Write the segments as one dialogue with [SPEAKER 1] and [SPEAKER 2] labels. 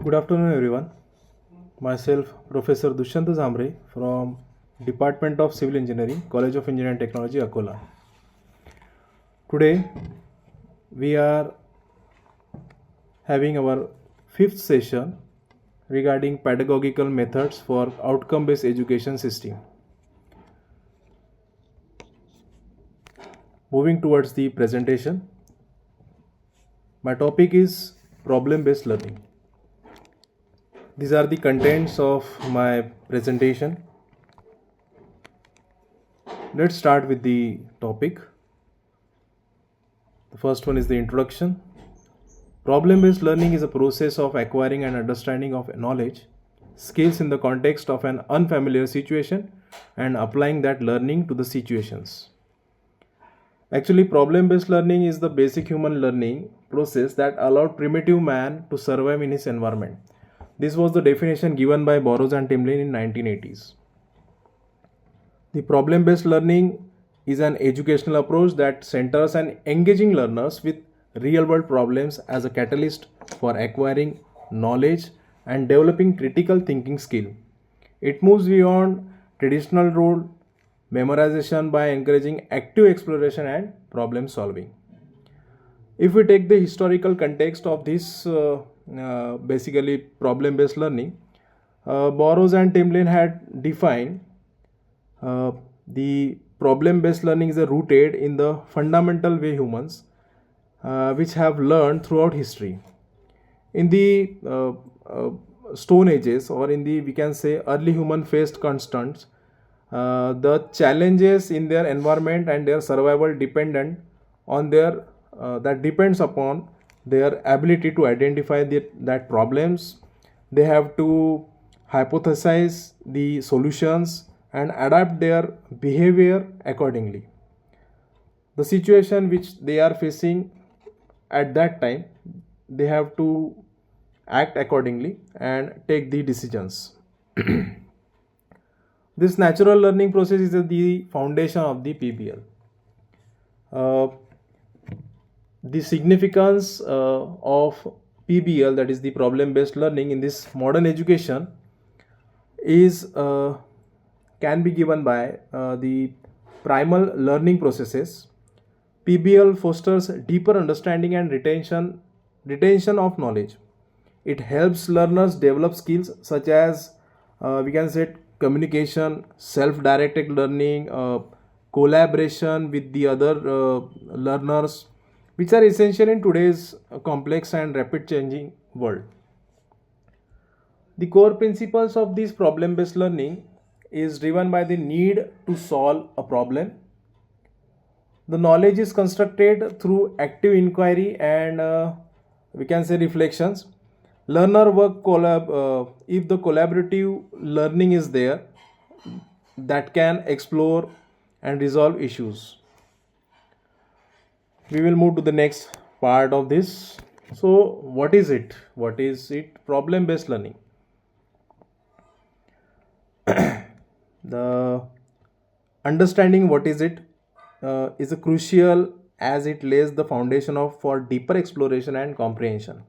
[SPEAKER 1] Good afternoon, everyone. Myself, Professor Dushyant Zamre from Department of Civil Engineering, College of Engineering and Technology, Akola. Today, we are having our fifth session regarding pedagogical methods for outcome-based education system. Moving towards the presentation, my topic is problem-based learning. These are the contents of my presentation. Let's start with the topic. The first one is the introduction. Problem-based learning is a process of acquiring and understanding of knowledge, skills in the context of an unfamiliar situation and applying that learning to the situations. Actually, problem-based learning is the basic human learning process that allowed primitive man to survive in his environment. This was the definition given by Burroughs and Timlin in 1980s. The problem-based learning is an educational approach that centers on engaging learners with real-world problems as a catalyst for acquiring knowledge and developing critical thinking skill. It moves beyond traditional rule memorization by encouraging active exploration and problem solving. If we take the historical context of this basically problem-based learning, Burroughs and Timlin had defined the problem-based learning is rooted in the fundamental way humans which have learned throughout history. In the Stone Ages, or in the we can say early human faced constants, the challenges in their environment and their survival dependent on their that depends upon their ability to identify that problems. They have to hypothesize the solutions and adapt their behavior accordingly. The situation which they are facing at that time, they have to act accordingly and take the decisions. This natural learning process is the foundation of the PBL. The significance of PBL, that is the problem-based learning in this modern education, is can be given by the primal learning processes. PBL fosters deeper understanding and retention of knowledge. It helps learners develop skills such as we can say communication, self-directed learning, collaboration with the other learners, which are essential in today's complex and rapid changing world. The core principles of this problem-based learning is driven by the need to solve a problem. The knowledge is constructed through active inquiry and we can say reflections. Learner work if the collaborative learning is there, that can explore and resolve issues. We will move to the next part of this. So what is it? What is it? Problem-based learning. The understanding what is it is a crucial as it lays the foundation for deeper exploration and comprehension.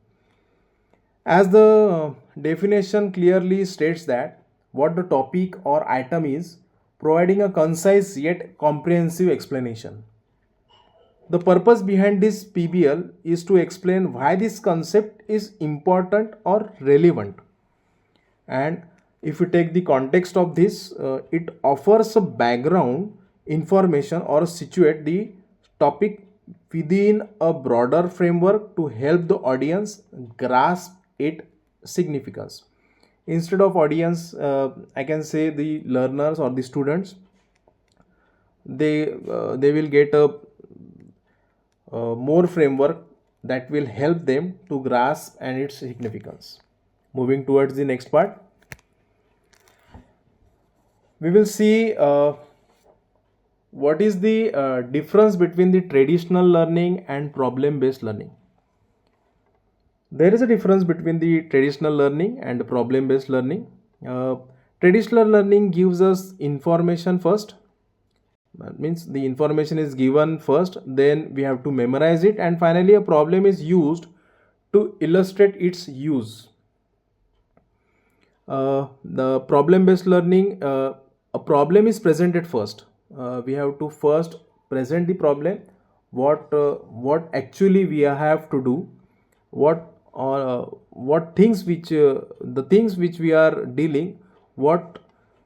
[SPEAKER 1] As the definition clearly states that what the topic or item is, providing a concise yet comprehensive explanation. The purpose behind this PBL is to explain why this concept is important or relevant. And if you take the context of this, it offers a background information or situate the topic within a broader framework to help the audience grasp its significance. Instead of audience, I can say the learners or the students, they will get a more framework that will help them to grasp and its significance. Moving towards the next part, we will see what is the difference between the traditional learning and problem-based learning. There is a difference between the traditional learning and problem-based learning. Traditional learning gives us information first. That means the information is given first, then we have to memorize it, and finally a problem is used to illustrate its use. The problem based learning, a problem is presented first. We have to first present the problem, what actually we have to do, what things which the things which we are dealing, what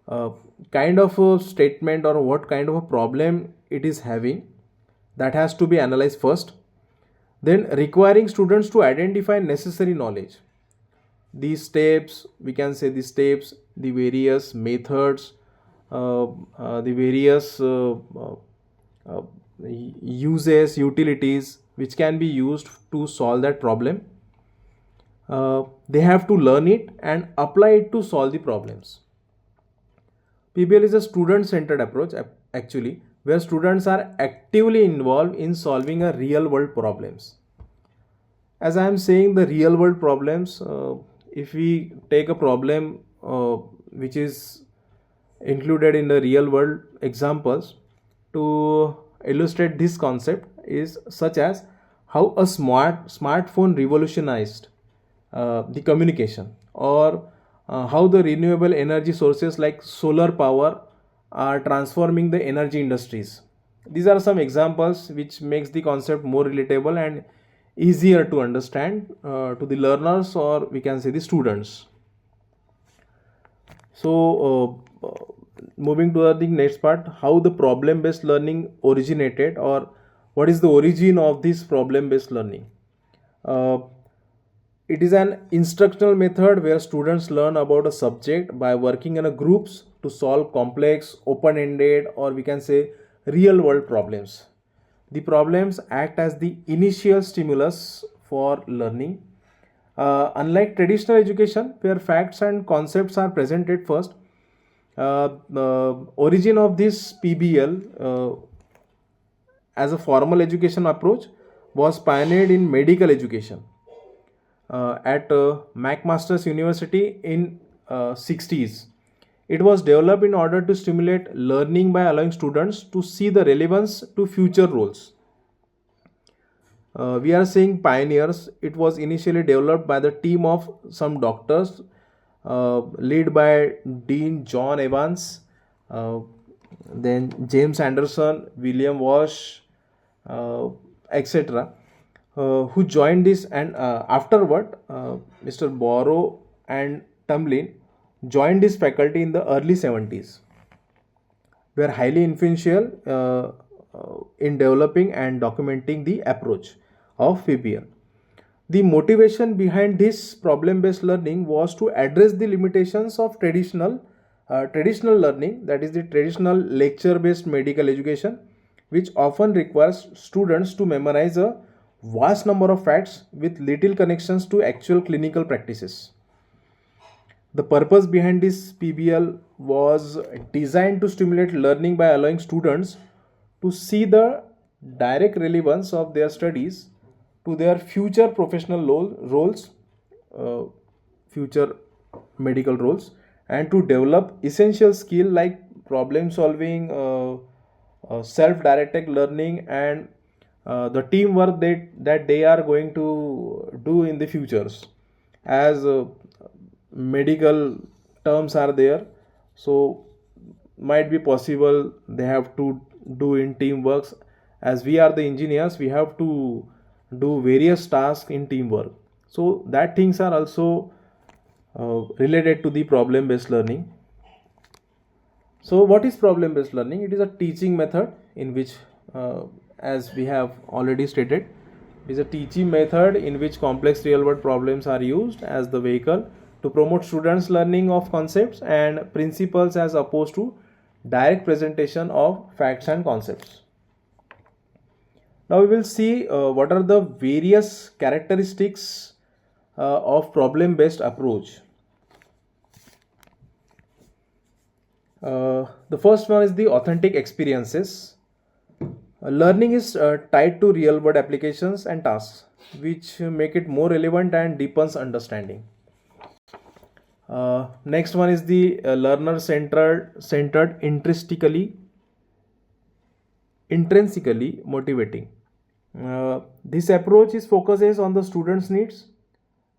[SPEAKER 1] uh, kind of a statement or what kind of a problem it is having, that has to be analyzed first. Then requiring students to identify necessary knowledge, these steps, we can say the steps, the various methods, the various uh, uses, utilities which can be used to solve that problem. They have to learn it and apply it to solve the problems. PBL is a student centered approach, actually, where students are actively involved in solving a real world problems. As I am saying, the real world problems, if we take a problem which is included in the real world examples to illustrate this concept, is such as how a smartphone revolutionized the communication, or how the renewable energy sources like solar power are transforming the energy industries. These are some examples which makes the concept more relatable and easier to understand to the learners, or we can say the students. So moving to the next part, how the problem based learning originated, or what is the origin of this problem based learning. uh, it is an instructional method where students learn about a subject by working in a groups to solve complex, open ended, or we can say real world problems. The problems act as the initial stimulus for learning. Unlike traditional education, where facts and concepts are presented first, origin of this PBL as a formal education approach was pioneered in medical education at McMaster's University in 60s. It was developed in order to stimulate learning by allowing students to see the relevance to future roles. We are saying pioneers. It was initially developed by the team of some doctors, led by Dean John Evans, uh, then James Anderson, William Walsh, uh, etc., who joined this, and afterward, Mr. Borrow and Tumlin joined this faculty in the early 70s, were highly influential in developing and documenting the approach of PBL. The motivation behind this problem based learning was to address the limitations of traditional learning, that is the traditional lecture based medical education, which often requires students to memorize a vast number of facts with little connections to actual clinical practices. The purpose behind this PBL was designed to stimulate learning by allowing students to see the direct relevance of their studies to their future professional roles, uh, future medical roles, and to develop essential skill like problem solving, self-directed learning, and the teamwork that they are going to do in the futures, as medical terms are there. So might be possible they have to do in teamworks. As we are the engineers, we have to do various tasks in teamwork. So that things are also related to the problem based learning. So what is problem based learning? It is a teaching method in which, as we have already stated, it is a teaching method in which complex real world problems are used as the vehicle to promote students learning of concepts and principles, as opposed to direct presentation of facts and concepts. Now we will see what are the various characteristics of problem based approach. The first one is the authentic experiences. Learning is tied to real world applications and tasks, which make it more relevant and deepens understanding. Next one is the learner centered, intrinsically motivating. This approach is focuses on the students' needs,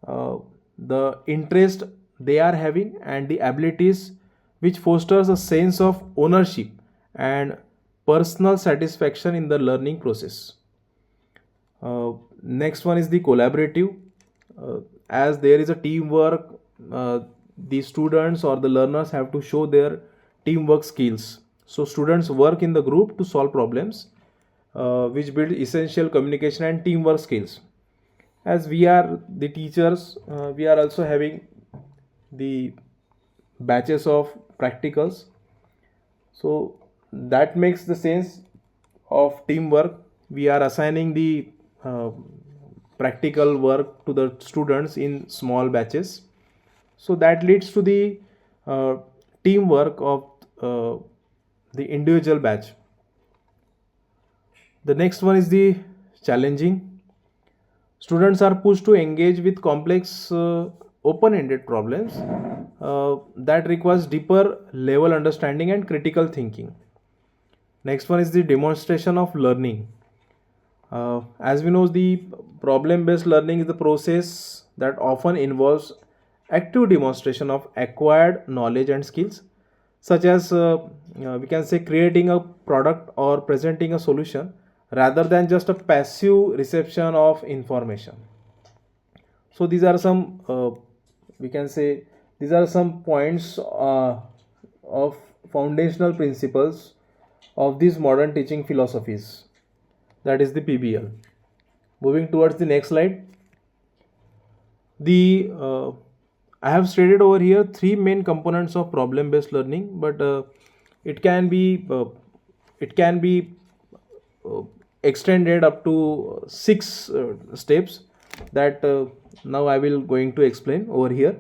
[SPEAKER 1] uh, the interest they are having and the abilities which fosters a sense of ownership and personal satisfaction in the learning process. Next one is the collaborative. As there is a teamwork, the students or the learners have to show their teamwork skills. So students work in the group to solve problems, which build essential communication and teamwork skills. As we are the teachers, we are also having the batches of practicals. So that makes the sense of teamwork. We are assigning the practical work to the students in small batches. So that leads to the teamwork of the individual batch. The next one is the challenging. Students are pushed to engage with complex open-ended problems that requires deeper level understanding and critical thinking. Next one is the demonstration of learning. As we know, the problem-based learning is the process that often involves active demonstration of acquired knowledge and skills, such as we can say creating a product or presenting a solution rather than just a passive reception of information. So these are some we can say these are some points of foundational principles of these modern teaching philosophies, that is the PBL. Moving towards the next slide, the I have stated over here three main components of problem based learning, but it can be extended up to 6 steps that now I will going to explain over here.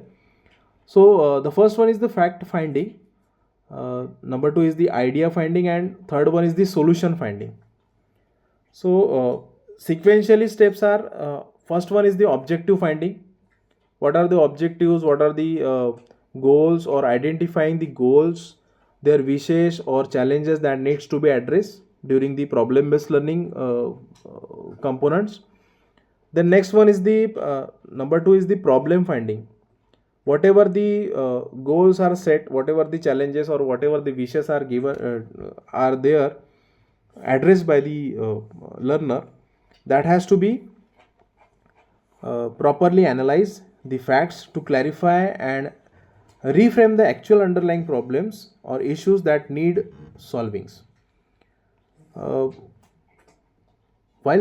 [SPEAKER 1] So the first one is the fact finding, number 2 is the idea finding, and third one is the solution finding. So sequentially steps are, first one is the objective finding. What are the objectives, what are the goals, or identifying the goals, their wishes or challenges that needs to be addressed during the problem based learning components. The next one is the number 2 is the problem finding. Whatever the goals are set, whatever the challenges or whatever the wishes are given are there addressed by the learner, that has to be properly analyzed the facts to clarify and reframe the actual underlying problems or issues that need solvings. While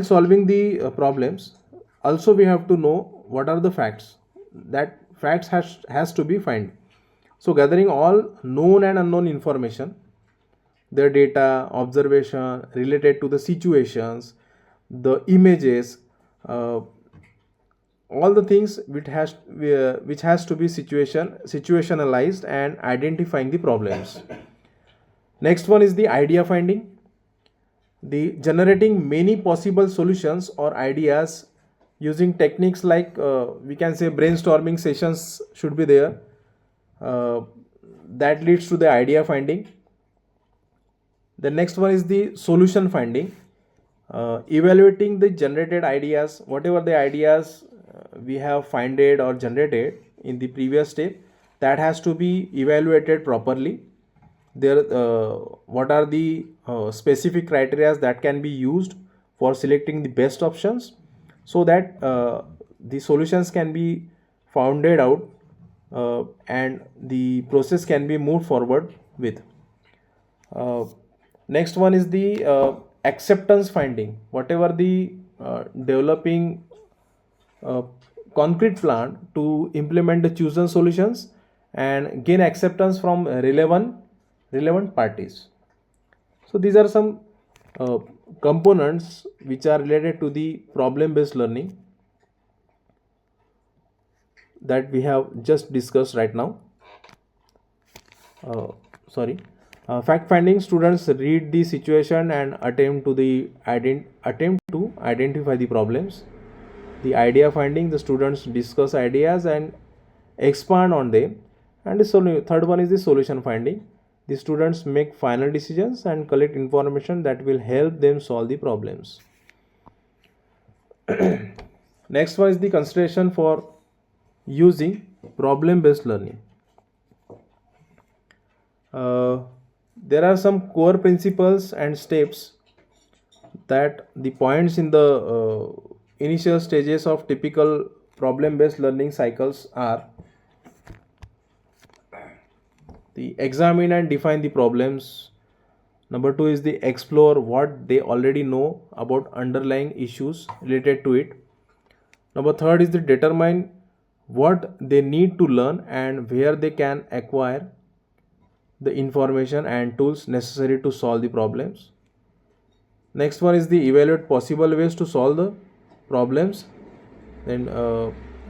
[SPEAKER 1] solving the problems, also we have to know what are the facts. That facts has to be found. So gathering all known and unknown information, their data, observation related to the situations, the images, all the things which has to be situationalized and identifying the problems. Next one is the idea finding. The generating many possible solutions or ideas using techniques like we can say brainstorming sessions should be there. That leads to the idea finding. The next one is the solution finding. Evaluating the generated ideas, whatever the ideas we have finded or generated in the previous step, that has to be evaluated properly. There what are the specific criteria that can be used for selecting the best options, so that the solutions can be founded out and the process can be moved forward with. Next one is the acceptance finding. Whatever the developing concrete plan to implement the chosen solutions and gain acceptance from relevant parties. So these are some components which are related to the problem based learning that we have just discussed right now. Fact finding, students read the situation and attempt to identify the problems. The idea finding, the students discuss ideas and expand on them. And the third one is the solution finding. The students make final decisions and collect information that will help them solve the problems. Next one is the consideration for using problem based learning. Uh, there are some core principles and steps that the points in the initial stages of typical problem based learning cycles are: the examine and define the problems. Number two is the explore what they already know about underlying issues related to it. Number third is the determine what they need to learn and where they can acquire the information and tools necessary to solve the problems. Next one is the evaluate possible ways to solve the problems. Then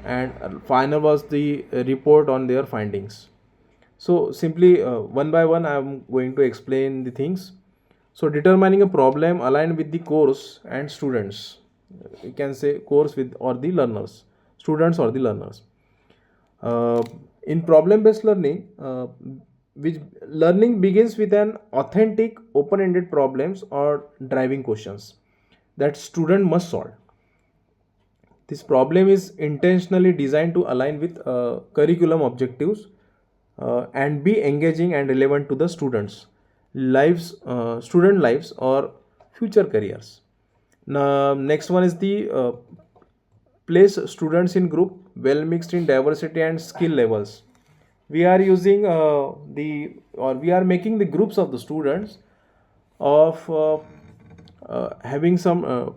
[SPEAKER 1] and final was the report on their findings. So simply one by one I am going to explain the things. So determining a problem aligned with the course and students. You can say course with or the learners, students or the learners. In problem based learning, which learning begins with an authentic open ended problems or driving questions that student must solve. This problem is intentionally designed to align with curriculum objectives and be engaging and relevant to the students lives, student lives or future careers. Now next one is the place students in group well mixed in diversity and skill levels. We are using we are making the groups of the students of having some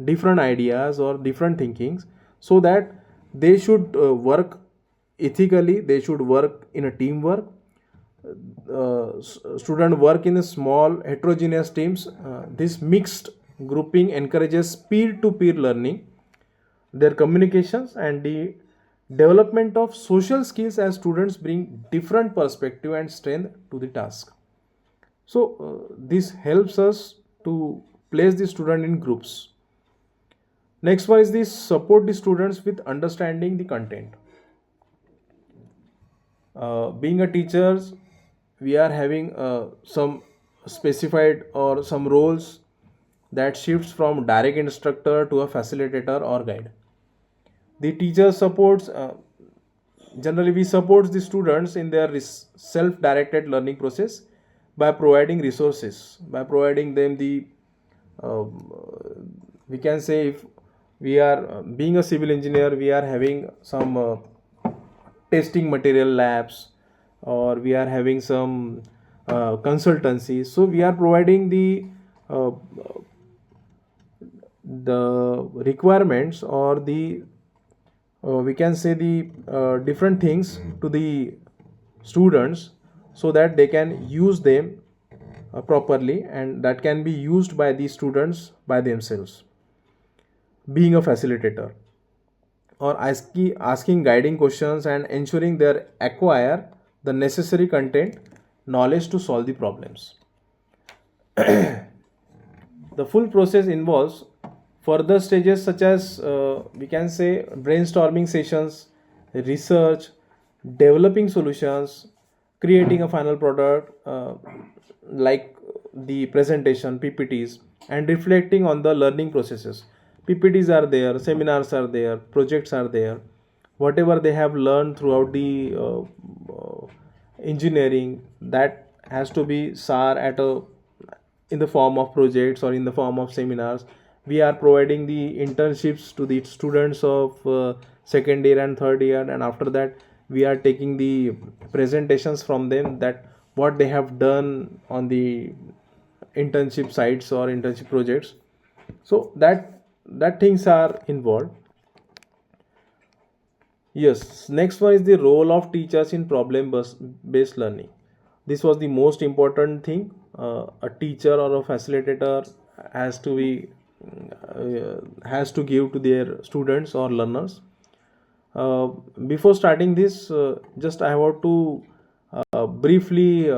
[SPEAKER 1] different ideas or different thinkings, so that they should work ethically, they should work in a teamwork. Student work in a small heterogeneous teams. This mixed grouping encourages peer to peer learning, their communications and the development of social skills as students bring different perspective and strength to the task. So this helps us to place the student in groups. Next one is this support the students with understanding the content. Being a teachers, we are having some specified or some roles that shifts from direct instructor to a facilitator or guide. The teacher supports, generally we support the students in their self-directed learning process by providing resources, by providing them the we can say, if we are being a civil engineer, we are having some testing material labs, or we are having some consultancy. So we are providing uh, the requirements or the we can say the different things to the students, so that they can use them properly and that can be used by the students by themselves. Being a facilitator, or asking guiding questions and ensuring they acquire the necessary content knowledge to solve the problems. The full process involves further stages such as we can say brainstorming sessions, research, developing solutions, creating a final product like the presentation, PPTs, and reflecting on the learning processes. PPTs are there, seminars are there, projects are there. Whatever they have learned throughout the engineering, that has to be SAR at a in the form of projects or in the form of seminars. We are providing the internships to the students of second year and third year, and after that we are taking the presentations from them, that what they have done on the internship sites or internship projects. So that things are involved. Yes, next one is the role of teachers in problem based learning. This was the most important thing. A teacher or a facilitator has to be has to give to their students or learners. Uh, Before starting this, just I want to briefly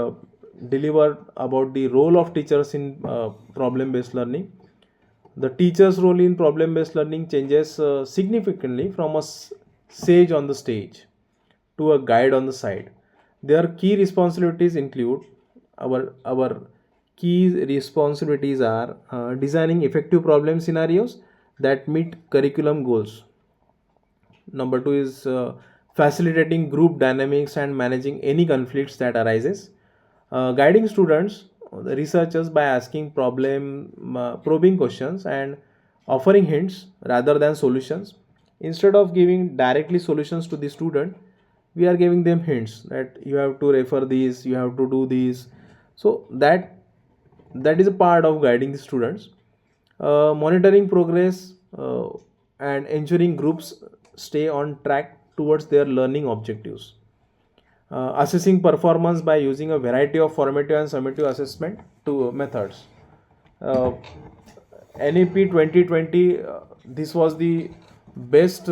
[SPEAKER 1] deliver about the role of teachers in problem based learning. The teacher's role in problem based learning changes significantly from a sage on the stage to a guide on the side. Their key responsibilities include our key responsibilities are designing effective problem scenarios that meet curriculum goals. Number two is facilitating group dynamics and managing any conflicts that arises. Guiding students, the researchers, by asking probing questions and offering hints rather than solutions. Instead of giving directly solutions to the student, we are giving them hints that you have to refer this, you have to do this. So that is a part of guiding the students. Monitoring progress and ensuring groups stay on track towards their learning objectives. Assessing performance by using a variety of formative and summative assessment to methods. uh, NEP 2020, this was the best,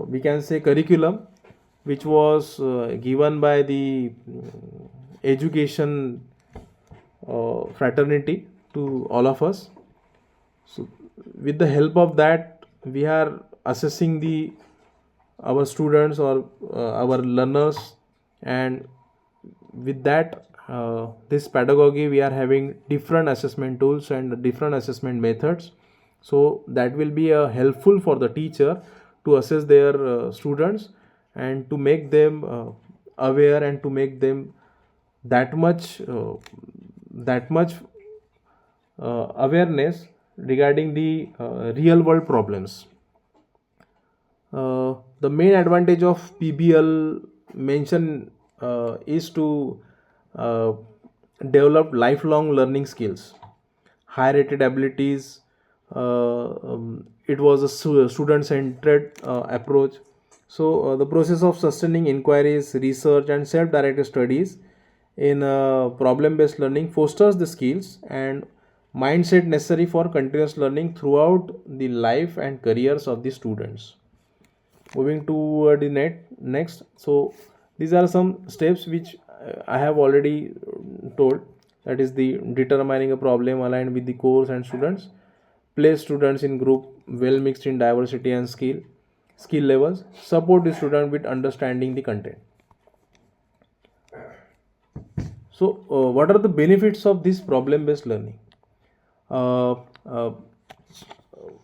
[SPEAKER 1] we can say, curriculum which was given by the education fraternity to all of us. So with the help of that, we are assessing the our students or our learners, and with that, this pedagogy, we are having different assessment tools and different assessment methods, so that will be helpful for the teacher to assess their students and to make them aware and to make them that much awareness regarding the real world problems. The main advantage of PBL mention is to uh, develop lifelong learning skills, high rated abilities. It was a student centered approach. So, the process of sustaining inquiries, research, and self directed studies in problem based learning fosters the skills and mindset necessary for continuous learning throughout the life and careers of the students. Moving to the next, so these are some steps which I have already told. That is the determining a problem aligned with the course and students, place students in group well mixed in diversity and skill levels, support the student with understanding the content. So what are the benefits of this problem based learning? uh, uh,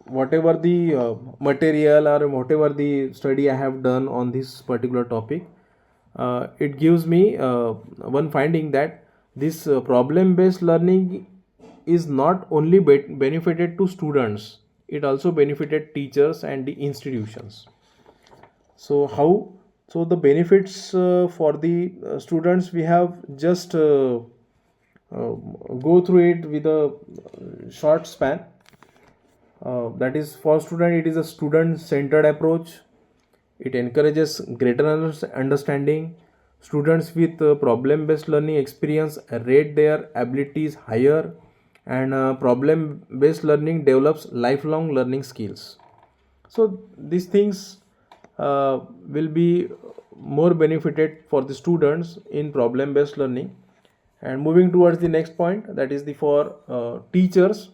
[SPEAKER 1] Whatever the material or whatever the study I have done on this particular topic, it gives me one finding that this problem based learning is not only benefited to students, it also benefited teachers and the institutions. So how? So the benefits for the students, we have just go through it with a short span. That is, for student, it is a student centered approach. It encourages greater understanding. Students with problem based learning experience rate their abilities higher, and problem based learning develops lifelong learning skills. So these things will be more benefited for the students in problem based learning. And moving towards the next point, that is the for teachers,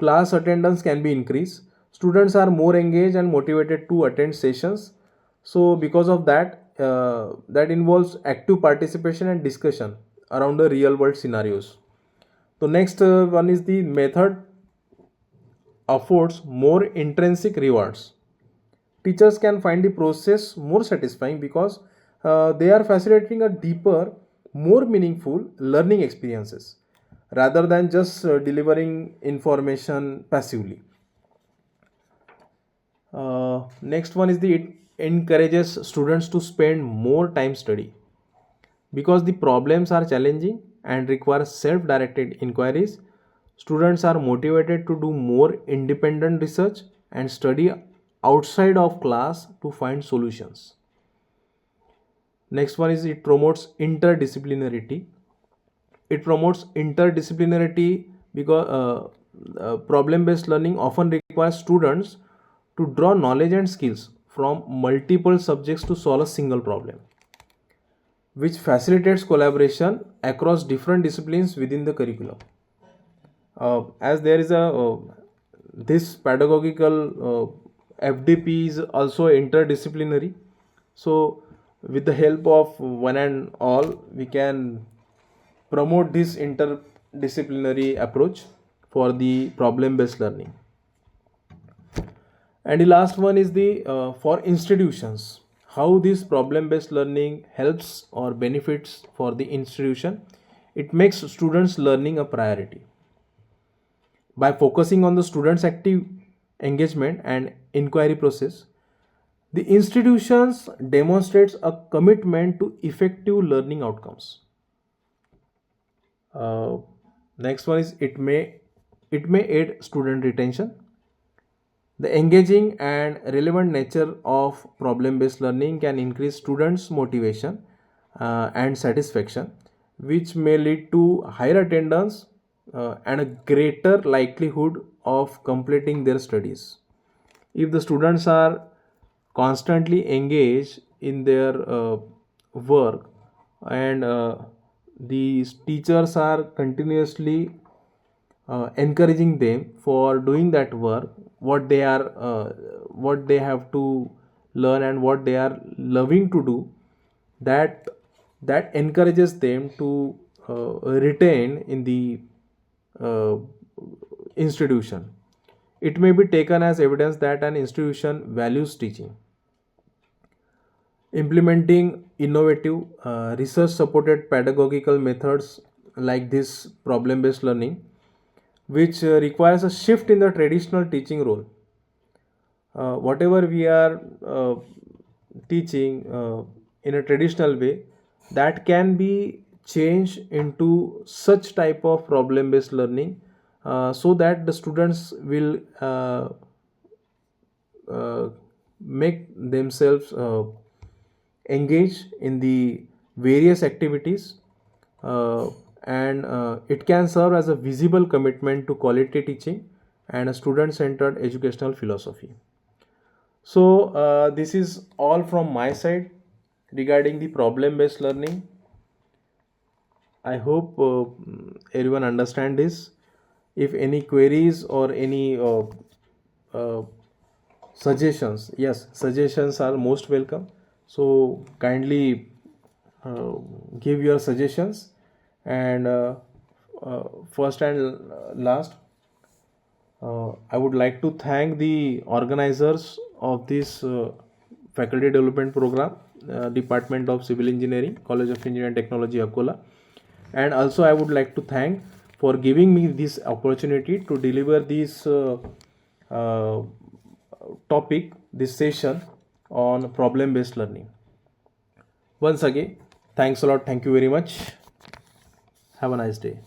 [SPEAKER 1] class attendance can be increased. Students are more engaged and motivated to attend sessions. So because of that, that involves active participation and discussion around the real world scenarios. So next one is the method affords more intrinsic rewards. Teachers can find the process more satisfying because they are facilitating a deeper, more meaningful learning experiences rather than just delivering information passively. Next one is the it encourages students to spend more time study. Because the problems are challenging and require self-directed inquiries, students are motivated to do more independent research and study outside of class to find solutions. Next one is it promotes interdisciplinarity. It promotes interdisciplinarity because problem based learning often requires students to draw knowledge and skills from multiple subjects to solve a single problem, which facilitates collaboration across different disciplines within the curriculum. As there is a this pedagogical FDP is also interdisciplinary. So with the help of one and all, we can promote this interdisciplinary approach for the problem based learning. And the last one is the for institutions, how this problem based learning helps or benefits for the institution. It makes students learning a priority by focusing on the students active engagement and inquiry process. The institutions demonstrates a commitment to effective learning outcomes. uh, Next one is it may aid student retention. The engaging and relevant nature of problem based learning can increase students' motivation and satisfaction, which may lead to higher attendance and a greater likelihood of completing their studies. If the students are constantly engaged in their work, and the teachers are continuously encouraging them for doing that work, what they have to learn and what they are loving to do, that encourages them to retain in the uh, institution. It may be taken as evidence that an institution values teaching. Implementing innovative research supported pedagogical methods like this problem based learning, which requires a shift in the traditional teaching role. Whatever we are teaching in a traditional way, that can be changed into such type of problem based learning, so that the students will uh, make themselves engage in the various activities, and it can serve as a visible commitment to quality teaching and a student centered educational philosophy. So this is all from my side regarding the problem based learning. I hope everyone understand this. If any queries or any uh, suggestions, yes, suggestions are most welcome. So kindly uh, give your suggestions. And first and last, I would like to thank the organizers of this faculty development program, Department of Civil Engineering, College of Engineering and Technology, Akola. And also, I would like to thank for giving me this opportunity to deliver this uh, topic, this session on problem based learning. Once again, thanks a lot. Thank you very much. Have a nice day.